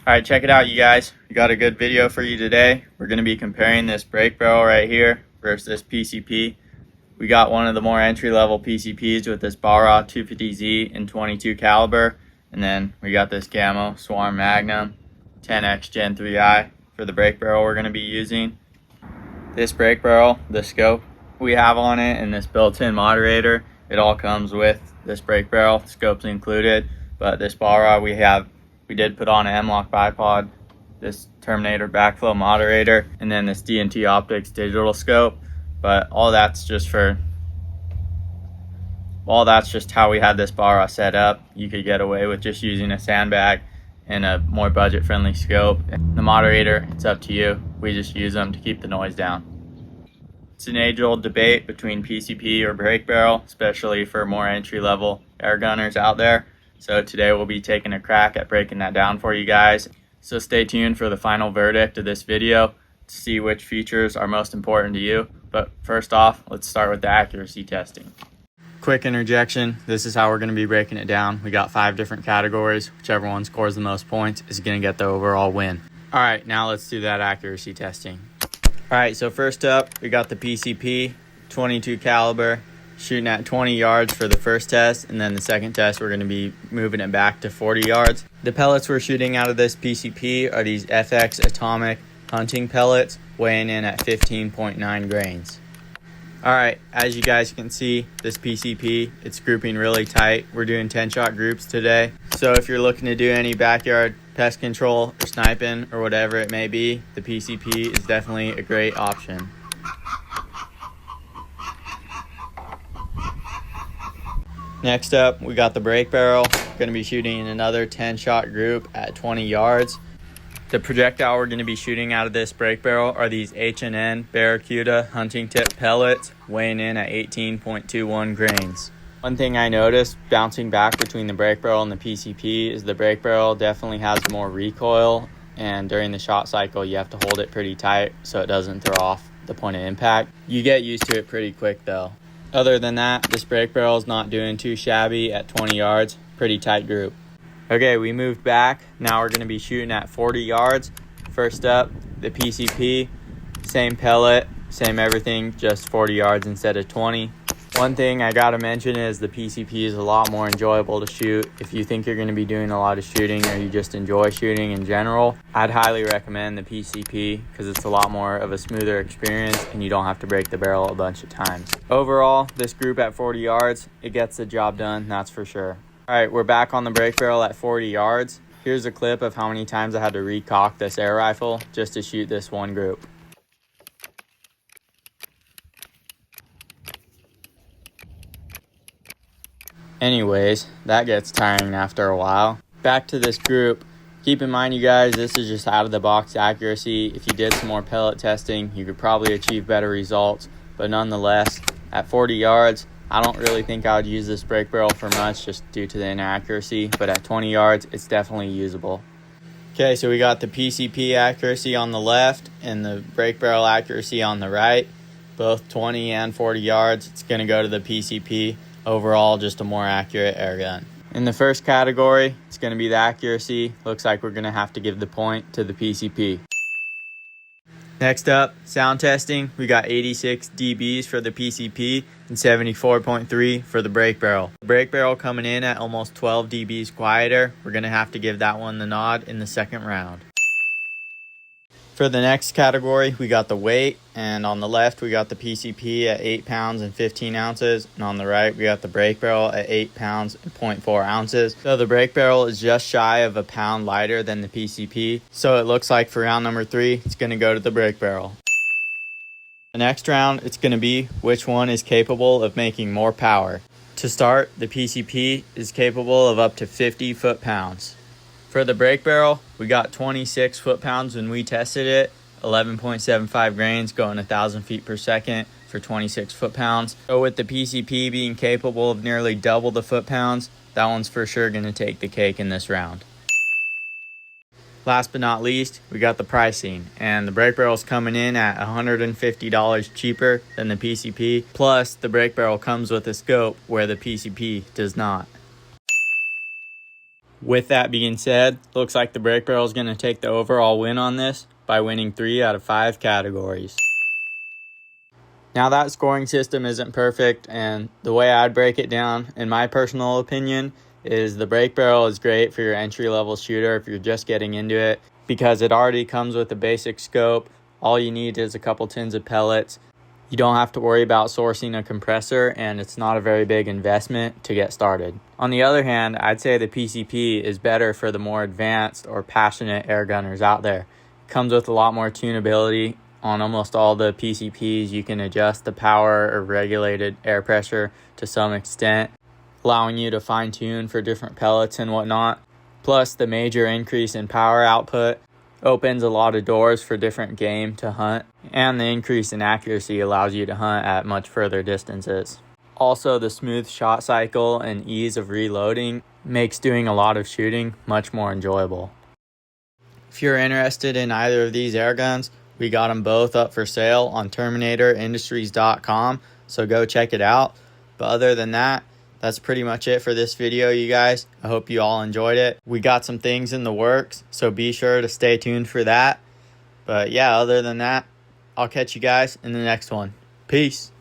Alright, check it out, you guys. We got a good video for you today. We're going to be comparing this brake barrel right here versus this PCP. We got one of the more entry-level PCPs with this Balrog 250Z in 22 caliber. And then we got this Gamo Swarm Magnum 10X Gen 3i for the brake barrel we're going to be using. This brake barrel, the scope we have on it, and this built-in moderator, it all comes with this brake barrel. The scope's included, but this Balrog we did put on an M-Lock bipod, this Terminator backflow moderator, and then this D&T Optics digital scope. But all that's just how we had this Balrog set up. You could get away with just using a sandbag and a more budget-friendly scope. The moderator, it's up to you. We just use them to keep the noise down. It's an age-old debate between PCP or brake barrel, especially for more entry-level air gunners out there. So today we'll be taking a crack at breaking that down for you guys. So stay tuned for the final verdict of this video to see which features are most important to you. But first off, let's start with the accuracy testing. Quick interjection, this is how we're going to be breaking it down. We got 5 different categories. Whichever one scores the most points is going to get the overall win. Alright, now let's do that accuracy testing. Alright, so first up, we got the PCP 22 caliber. Shooting at 20 yards for the first test, and then the second test we're going to be moving it back to 40 yards. The pellets we're shooting out of this PCP are these FX Atomic hunting pellets, weighing in at 15.9 grains. Alright, as you guys can see, this PCP, it's grouping really tight. We're doing 10-shot groups today. So if you're looking to do any backyard pest control or sniping or whatever it may be, the PCP is definitely a great option. Next up, we got the brake barrel. We're going to be shooting another 10-shot group at 20 yards. The projectile we're going to be shooting out of this brake barrel are these H&N Barracuda hunting tip pellets, weighing in at 18.21 grains. One thing I noticed bouncing back between the brake barrel and the PCP is the brake barrel definitely has more recoil, and during the shot cycle you have to hold it pretty tight so it doesn't throw off the point of impact. You get used to it pretty quick though. Other than that, this brake barrel is not doing too shabby at 20 yards. Pretty tight group. Okay, we moved back. Now we're going to be shooting at 40 yards. First up, the PCP. Same pellet, same everything, just 40 yards instead of 20. One thing I got to mention is the PCP is a lot more enjoyable to shoot. If you think you're going to be doing a lot of shooting or you just enjoy shooting in general, I'd highly recommend the PCP because it's a lot more of a smoother experience and you don't have to break the barrel a bunch of times. Overall, this group at 40 yards, it gets the job done, that's for sure. Alright, we're back on the brake barrel at 40 yards. Here's a clip of how many times I had to recock this air rifle just to shoot this one group. Anyways, that gets tiring after a while. Back to this group. Keep in mind, you guys, this is just out of the box accuracy. If you did some more pellet testing, you could probably achieve better results. But nonetheless, at 40 yards, I don't really think I would use this brake barrel for much just due to the inaccuracy. But at 20 yards, it's definitely usable. Okay, so we got the PCP accuracy on the left and the brake barrel accuracy on the right. Both 20 and 40 yards, it's going to go to the PCP. Overall, just a more accurate air gun. In the first category, it's going to be the accuracy. Looks like we're going to have to give the point to the PCP. Next up, sound testing. We got 86 dBs for the PCP and 74.3 for the brake barrel. The brake barrel coming in at almost 12 dBs quieter. We're going to have to give that one the nod in the second round. For the next category, we got the weight, and on the left we got the PCP at 8 pounds and 15 ounces, and on the right we got the brake barrel at 8 pounds and 0.4 ounces. So the brake barrel is just shy of a pound lighter than the PCP, so it looks like for round number 3, it's going to go to the brake barrel. The next round, it's going to be which one is capable of making more power. To start, the PCP is capable of up to 50 foot-pounds. For the brake barrel, we got 26 foot-pounds when we tested it, 11.75 grains going 1,000 feet per second for 26 foot-pounds. So with the PCP being capable of nearly double the foot-pounds, that one's for sure going to take the cake in this round. Last but not least, we got the pricing, and the brake barrel's coming in at $150 cheaper than the PCP, plus the brake barrel comes with a scope where the PCP does not. With that being said, looks like the brake barrel is going to take the overall win on this by winning 3 out of 5 categories. Now that scoring system isn't perfect, and the way I'd break it down, in my personal opinion, is the brake barrel is great for your entry-level shooter if you're just getting into it, because it already comes with a basic scope. All you need is a couple tins of pellets. You don't have to worry about sourcing a compressor, and it's not a very big investment to get started. On the other hand, I'd say the PCP is better for the more advanced or passionate air gunners out there. It comes with a lot more tunability. On almost all the PCPs, you can adjust the power or regulated air pressure to some extent, allowing you to fine-tune for different pellets and whatnot. Plus, the major increase in power output opens a lot of doors for different game to hunt, and the increase in accuracy allows you to hunt at much further distances. Also, the smooth shot cycle and ease of reloading makes doing a lot of shooting much more enjoyable. If you're interested in either of these air guns, we got them both up for sale on TerminatorIndustries.com, so go check it out. But other than that, that's pretty much it for this video, you guys. I hope you all enjoyed it. We got some things in the works, so be sure to stay tuned for that. But yeah, other than that, I'll catch you guys in the next one. Peace.